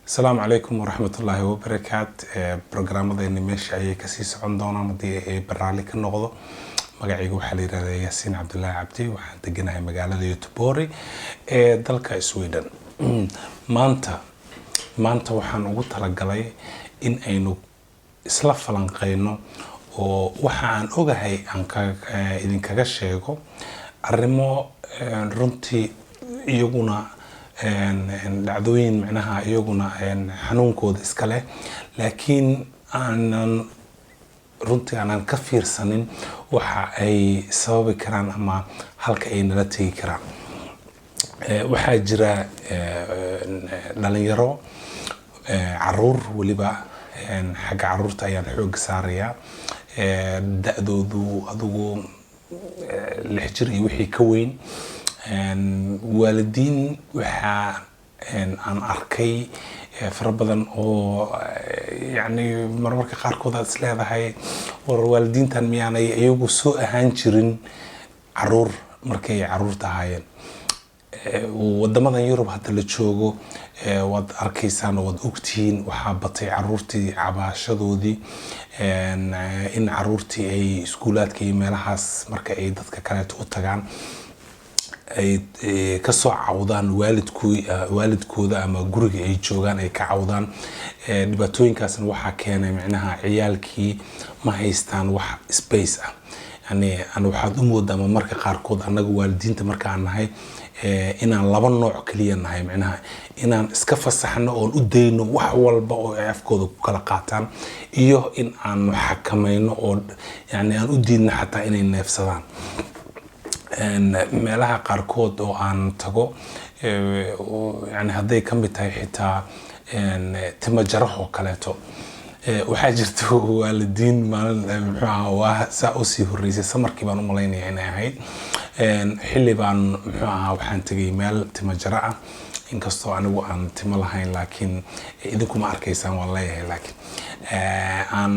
السلام عليكم ورحمة الله وبركاته. برنامجنا ماشي أي كسيس عندنا مدي برالك النقطة مقعي وحلي رأي ياسين عبد الله عبدي وحنتجناه مقالة يوتيوبوري دلك السويدن. مانتا وحن قلت لقلي إن أينو إسلاف فلانقينو وحن أوجهي عنك إذا كجشيكو الرمو رنتي يجونا dhacdooyin macnaha iyaguna xanuunkooda iska leh laakiin aanan runtii aanan ka fiirsanin waxa ay sababi karaan ama halka ay nala tagi karaan. Waxaa jira dhalinyaro caruur waliba xagga caruurta ayaan xoog saaraya da'doodu adigu 6 jir iyo wixii ka weyn والدين وح عن أركي فربنا أو يعني مرة كقاركو ذا سلاذا هاي والوالدين تنمياني أيوب سوء هانشرين عرور مركي عرور تهاين ودمنا يوروب حتى اللي تشوجو ود أركيسان ود أكتين وحابتي عرورتي عباشدو دي إن عرورتي أي سكولات كي ملحس مركي أي دتك كانت أوتجان ay ka soo caawdaan waalidkooda ama guriga ay joogan ay ka caawdaan dhibaatooyinkaasna waxa keenay macnaha ciyaalkii ma haystaan wax space ah yani waxaad u moodaa marka qaarkood anaga waalidiinta marka aan nahay inaan laba nooc kaliya nahay macnaha inaan iska fasaxno oo u deyno wax walba oo ay afkooda ku kala qaataan iyo in aan xakamayno oo yani aan u diidno xataa inay neefsadaan meelaha qaarkood oo aan tago yani haday ka mid tahay xitaa timo jaraho kaleeto waxaa jirta waalidiin maalin muxuu ahaa saa u sii horeysay samarkii baan u malaynaya inay ahayd xilli baan muxuu ahaa waxaan tagay meel timo jara ah inkastoo anigu aan timo lahayn laakiin idinku ma arkaysaan waan leeyahay laakiin aan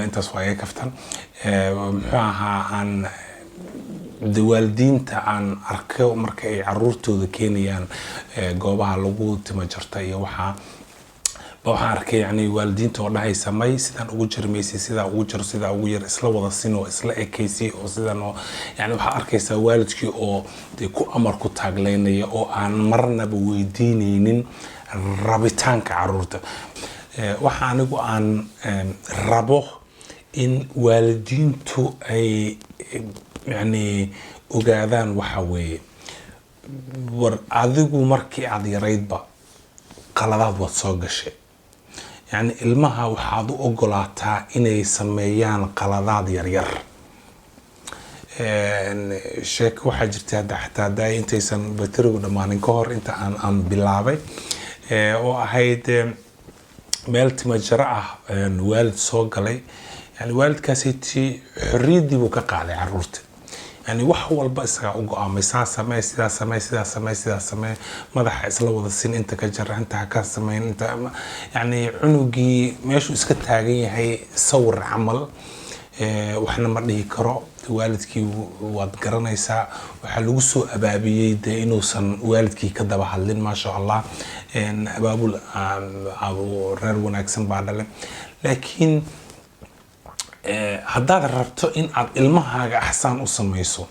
intaas waa iga kaftan muxuu ahaa aan والدينتا عن أركو مركي عرورتو ذكينيان جوابها لغو تمجرتا يوحى بوحى أركي يعني والدينتا والله يسمي سيدان أوجر ميسي سيدا أوجر إسلا وضاسين وإسلا إكيسي أو سيدان يعني وحى أركي سوالدكي أو ديكو أمركو تاقليني أو عن مرنا بويدينين رابطانك عرورتا وحى نقو عن رابوه إن والدينتو أي يعني ogaadaan waxa weeye war adigu markii aad yaraydba qaladaad wad soo gashay yani ilmaha waxaad u ogolaataa inay sameeyaan qaladaad yar yar sheeko waxa jirta xataa day intaysan batirigu dhamaanin ka hor inta aan bilaabay oo ahayd meel timajara ah waalid soo galay yani waalidkaasi xorriyadii buu ka qaaday caruurta يعني wax walba isaga u go'aamay saamay sidaas samee madaxa isla wada sin inta ka jar inta ka sameyn inta yani cunugi meeshu iska taagan yahay sawir amal waxna ma dhihi karo waalidkii waad garanaysaa waxa lagu soo abaabiyay inuusan waalidkii ka daba hadlin ma sha Allah abaabul reer wanaagsan baa dhalay laakiin haddaad rabto in aad ilmahaaga axsaan u samayso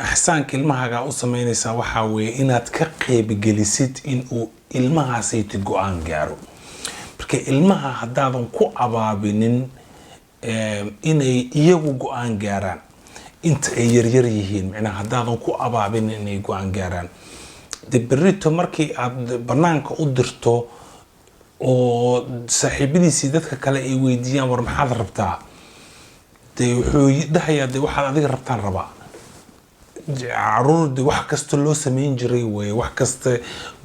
axsaanka ilmahaaga u samaynaysaa waxa weeye inaad ka qayb gelisid in uu ilmahaasi go'aan gaaro marka ilmaha haddaadan ku abaabinin inay iyagu go'aan gaaraan inta ay yaryar yihiin macnaha haddaadan ku abaabinin inay go'aan gaaraan berrito markii aad banaanka u dirto oo saaxiibadiisii dadka kale ay weydiiyaan war maxaad rabtaa wuxuu dhahayaa waxaad adiga rabtaan rabaa caruur wax kasta loo sameyn jiray way wax kasta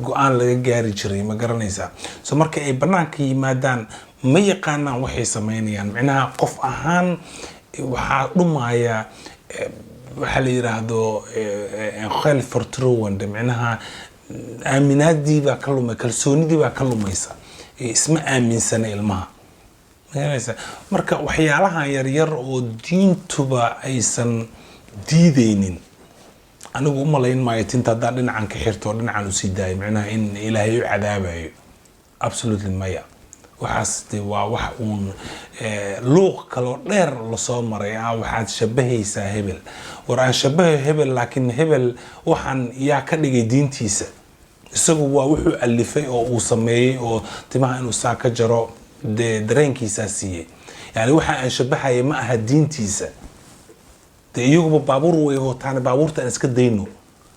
go'aan laga gaari jiray ma garanaysaa soo markay ay banaanka yimaadaan ma yaqaanaan waxay sameynayaan macnaha qof ahaan waxaa dhumaya waxa la yiraahdo khayl fortruwand macnaha aaminaadii baa ka lumay kalsoonidii baa ka lumaysa isma aaminsana ilmaha marka waxyaalaha yar yar oo diintuba aysan diideynin anigu uma layn maayo tinta hadaan dhinacan ka xirto dhinacan u sii daayo macnaha in ilaahay u cadaabayo absolutely maya waxaas de waa wax uun luuq kaloo dheer la soo maray waxaad shabahaysaa hebel war aan shabahay hebel laakiin hebel waxaan yaa ka dhigay diintiisa isagu waa wuxuu alifay oo uu sameeyay oo timaha inuu saa ka jaro de dareenkiisa siiyay yani waxa aan shabahay ma aha diintiisa de iyagu baabuur way wataan baabuurta aan iska dayno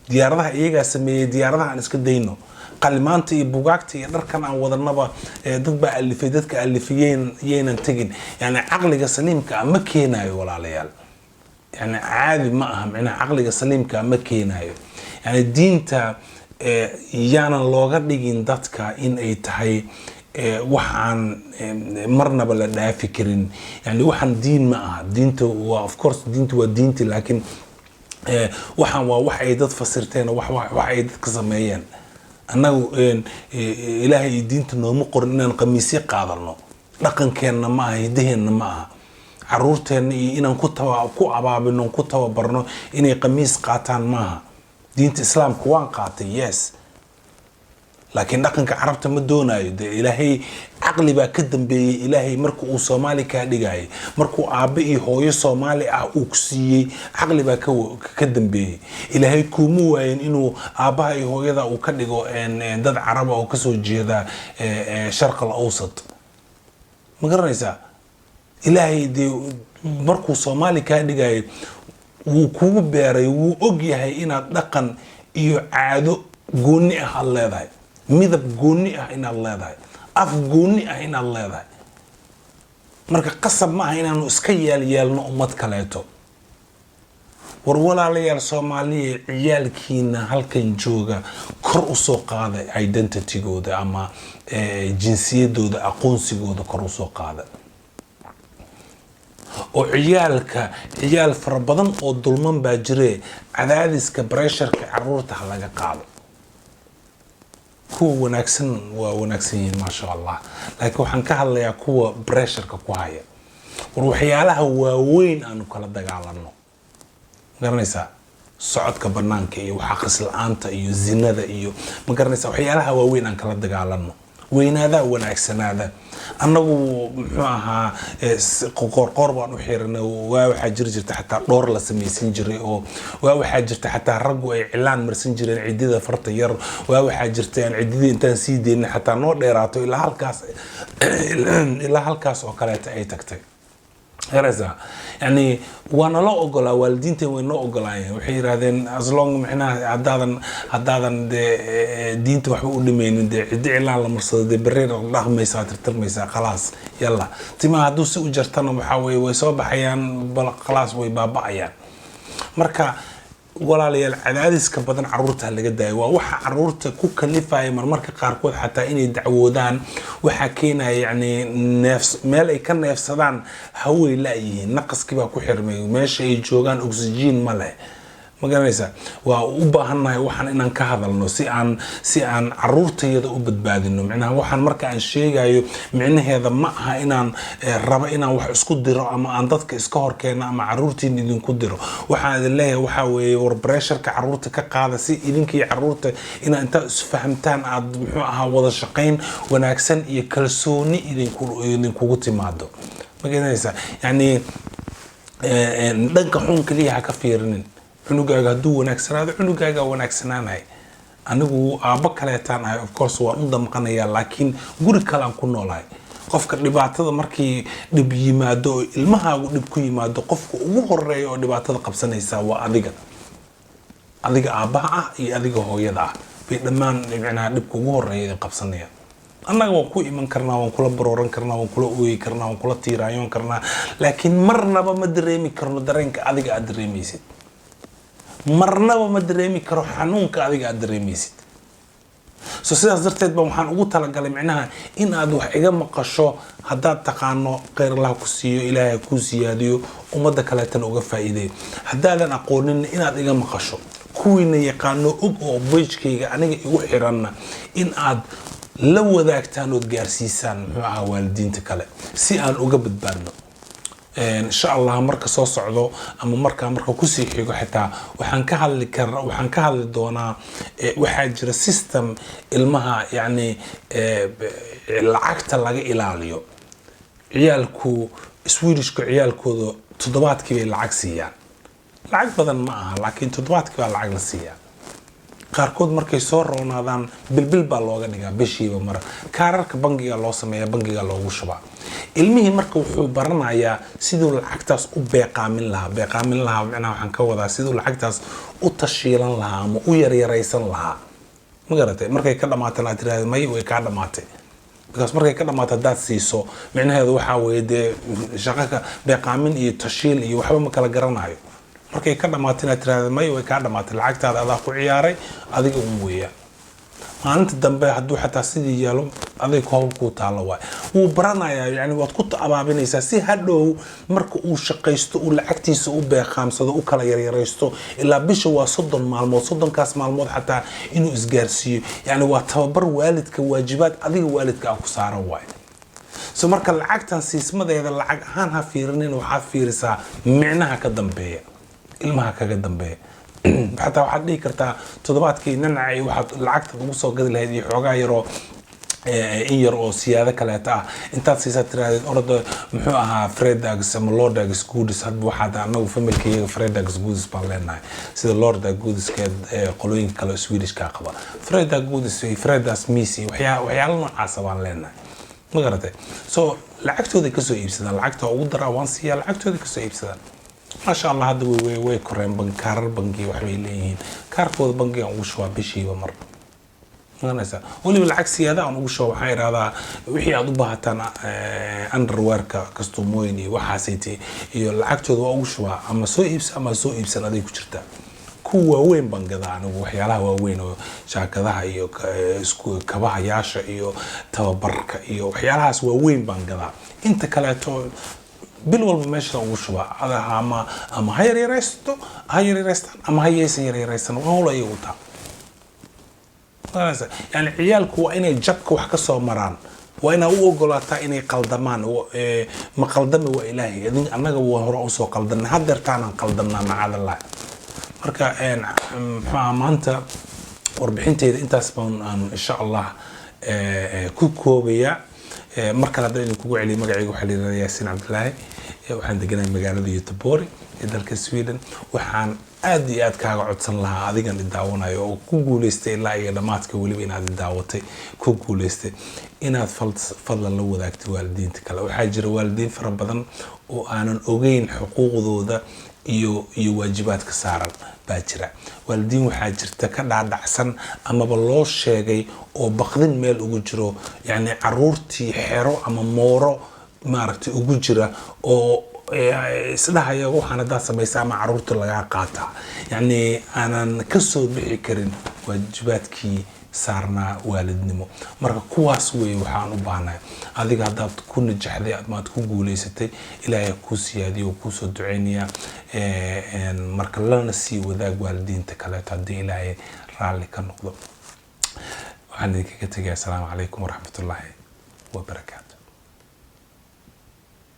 diyaaradaha iyaga sameeyay diyaaradaha aan iska dayno qalimaanta iyo bugaagta iyo dharkan aan wadanaba dad baa alifay dadka alifiyeen yeenan tagin yani aqliga saliimka ma keenayo walaalayaal yani caadi ma aha macna aqliga saliimka ma keenayo yani diinta yaanan looga dhigin dadka in ay tahay waxaan marnaba la dhaafi karin yani waxaan diin ma aha diinta waa of course diinta waa diinta laakiin waxaan waa wax ay dad fasirteen wax ay dad ka sameeyeen annagu ilaahay diinta nooma qorin inaan qamiisyo qaadano dhaqankeena ma aha hidaheena ma aha caruurteena iyo inaan ku abaabino ku tababarno inay qamiis qaataan ma aha diinta islaamka waan qaatay yes laakiin dhaqanka carabta ma doonayo de ilaahay aqli baa ka dambeeyay ilaahay markuu uu Soomaali ka dhigay markuu aabe iyo hooyo Soomaali ah uu ku siiyay aqli baa ka dambeeyay ilaahay kuma waayeen inuu aabaha iyo hooyada uu ka dhigo dad carab ah oo ka soo jeeda sharqal awsat ma garanaysaa ilaahay de markuu Soomaali ka dhigay wuu kugu beeray wuu og yahay inaad dhaqan iyo caado gooni ah leedahay midab gooni ah inaad leedahay af gooni ah inaad leedahay marka qasab ma aha inaanu iska yeelno ummad kaleeto war walaalayaal Soomaaliyeed ciyaalkiina halkan jooga kor u soo qaaday identity-gooda ama jinsiyadooda aqoonsigooda kor u soo qaaday oo ciyaal fara badan oo dulman baa jire cadaadiska pressure-ka caruurta laga qaado kuwa wanaagsan waa wanaagsan yihiin ma sha Allah laakiin waxaan ka hadlayaa kuwa pressure-ka ku haya war waxyaalaha waaweyn aanu kala dagaalano garanaysaa socodka banaanka iyo waxa qislaanta iyo zinada iyo ma garanaysaa waxyaalaha waaweyn aan kala dagaalano weynaada wanaagsanaada annagu muxuu ahaa qoor baan u xiranay waa waxa jirta xataa dhowr la sameeysan jiray oo waa waxa jirta xataa rag ay cilaan marsan jireen cidida farta yar waa waxa jirta aan cidida intaan sii deynay xataa noo dheeraato ilaa halkaas oo kale ay tagtay yaraysa yani وانا لا أقول والدينتي وينو أقولين وحيرادين as long محنا هدادن دينتي وحقول لمين دي إعلان لمرصد دي برير الله ما يساتر ترميسا خلاص يلا تما هدو سوء جرتنا محاوي ويصوب حيان بلا خلاص ويبابا عيان مركا walaalayaal cadaadiska badan caruurta laga daayo waa waxa caruurta ku kalifay marmarka qaarkood xataa inay dacwoodaan waxa keenay yani meel ay ka neefsadaan haway la yihiin naqaski baa ku xirmay meesha ay joogaan oxygen ma leh ma garanaysa waa u baahannahay waxaan inaan ka hadalno si aan caruurtayada u badbaadino macnaha waxaan marka aan sheegayo micnaheeda ma aha inaan rabo inaan wax isku diro ama aan dadka iska horkeeno ama caruurtiin idinku diro waxaan idin leeyahay waxa weeye war pressure-ka caruurta ka qaada si idinkii caruurta inaan inta isfahamtaan aad muxuu ahaa wada shaqayn wanaagsan iyo kalsooni idinkugu timaado ma garanaysa yani dhanka xun kaliya ka fiirinin cunugaaga haduu wanaagsanaado cunugaaga wanaagsanaanay anigu aaba kaleetaan ahay of course waan u damqanayaa laakiin guri kale aan ku noolahay qofka dhibaatada markii dib yimaado ilmahaagu dib ku yimaado qofka ugu horeeyo oo dhibaatada qabsanaysa waa adiga aabaha ah iyo adiga hooyada ah bay dhamaan macnaha dibka ugu horeeyo qabsanaya annaga waan ku iman karnaa waan kula barooran karnaa waan kula ooyi karnaa waan kula tiiraayoon karnaa laakiin marnaba ma dareemi karno dareenka adiga aad dareemaysid marnaba ma dareemi karo xanuunka adiga aad dareemaysid soo sidaas darteed baan waxaan ugu talagalay macnaha in aad wax iga maqasho haddaad taqaano khayr Allah ku siiyo ilaahay ku siyaadiyo ummadda kale tan uga faa'iideeyo haddaadan aqoonin inaad iga maqasho kuwiina yaqaano og oo page-kayga aniga igu xiranna in aad la wadaagtaan oo gaarsiisaan muxuu ahaa waalidiinta kale si aan uga badbaadno إن شاء الله مركز صوص عضو أما مركز كوسي حيجو حتى وحنكهل وحنكهل دونا وحاجر السيستم المها يعني العقد اللي إلاليو عيالكو سويدش كعيالكو تضبط كبير العكسية العقد بدل معها لكن تضبط كبير العكسية qaarkood markay soo roonaadaan bilbil baa looga dhigaa bishiiba mar kaararka bangiga loo sameeyaa bangiga loogu shubaa ilmihii marka wuxuu baranayaa sidoo lacagtaas u beeqaamin lahaa macnaha waxaan ka wadaa sidoo lacagtaas u tashiilan lahaa ama u yaryaraysan lahaa ma garatay markay ka dhamaatana aad tiraahdo may way ka dhamaatay because markay ka dhamaato dad siiso macnaheedu waxa weeye de shaqada beeqaamin iyo tashiil iyo waxba ma kala garanayo markay ka dhamaatina tiraahdo may way ka dhamaatay lacagtaada adaa ku ciyaaray adiga weeyaa maalinta dambe hadduu xataa sidii yeelo adiga hawl ku taalo waay wuu baranayaa yani waad ku abaabinaysaa si hadhow marka uu shaqaysto uu lacagtiisa u beeqaamsado u kala yaryaraysto ilaa bisha waa 30 maalmood 30kaas maalmood xataa inuu isgaarsiiyo yani waa tababar waalidka waajibaad adiga waalidka ku saaran waay so marka lacagtan siismadeeda lacag ahaan ha fiirinin waxaad fiirisaa micnaha ka dambeeya ilmaha kaga dambeeya xataa waxaad dhihi kartaa toddobaadkii nanacay waxaad lacagta ugu soo gadi lahayd iyo xoogaa yaroo in yar oo siyaado kaleeta ah intaad siisaa tiraahdeed orada muxuu ahaa Fredags ama Lordags Goodies hadba waxaad anagu familkayga Fredags Goodies baan leenahay sida Lordags Goodies qolooyinka kale Swedish ka qaba Fredags Goodies iyo Fredags Misi waxyaalo noocaas baan leenahay ma garatay so lacagtooda ka soo iibsadaan lacagta ugu daraa waan siiyaa lacagtooda ka soo iibsadaan ما شاء الله هذا وي كورين بنكار بنكي وحوي لين كاركود بنكي وشوا بشي بمر غنسا ولي بالعكس هذا أنا وشوا حير هذا وحي أضبها تنا أندر واركا كستومويني وحاسيتي العكتود وشوا أما سوء إبس هذا يكشرته كوا وين بنكذا أنا وحيالها وين شاكذا إيو كباها ياشا إيو تبرك إيو وحيالها سوا وين بنكذا أنت كلاتو بالوالب ماشي وشوا هذا أما هاي ريستو أما هاي يريستان وهو لا يوتا يعني عيالك هو إنه جبك وحكسوا مران وإنه هو قلاتا إنه قلدمان ما قلدم وإلهي إذن أنا هو رأسه قلدنا هذا رتانا قلدنا مع الله مركا ما أنت وربحين تيد أنت اسمون إن شاء الله كوكوبيا marka la dad kugu celiyo magacaygu waxa la yiraahdaa Yaasiin Cabdullaahi waxaan deganay magaalada Göteborg ee dalka Sweden waxaan aad iyo aad kaaga codsan lahaa adigan daawanayo oo ku guuleystay ilaa iyo dhamaadka waliba inaad daawatay ku guuleystay inaad fadlan la wadaagto waalidiinta kale waxa jira waalidiin fara badan oo aanan ogeyn xuquuqdooda iyo waajibaadka saaran baa jira waalidiin waxa jirta ka dhaadhacsan ama loo sheegay oo baqdin meel ugu jiro yani caruurtii xero ama mooro maaragtay ugu jira oo isdhahayo waxaan dad sameeyay ama caruurta laga qaata yani aanan ka soo bixi karin waajibaadkii saarna waalidnimo marka kuwaas way waxaan u baahnahay adiga hadaad ku najaxday aad ku guuleysatay ilaahay ku siyaadiyo ku soo duceynaya marka lana sii wadaag waalidiinta kale hadii ilaahay raali ka noqdo waxaan idinkaga tagay assalaamu calaykum waraxmatullaahi wabarakaatuh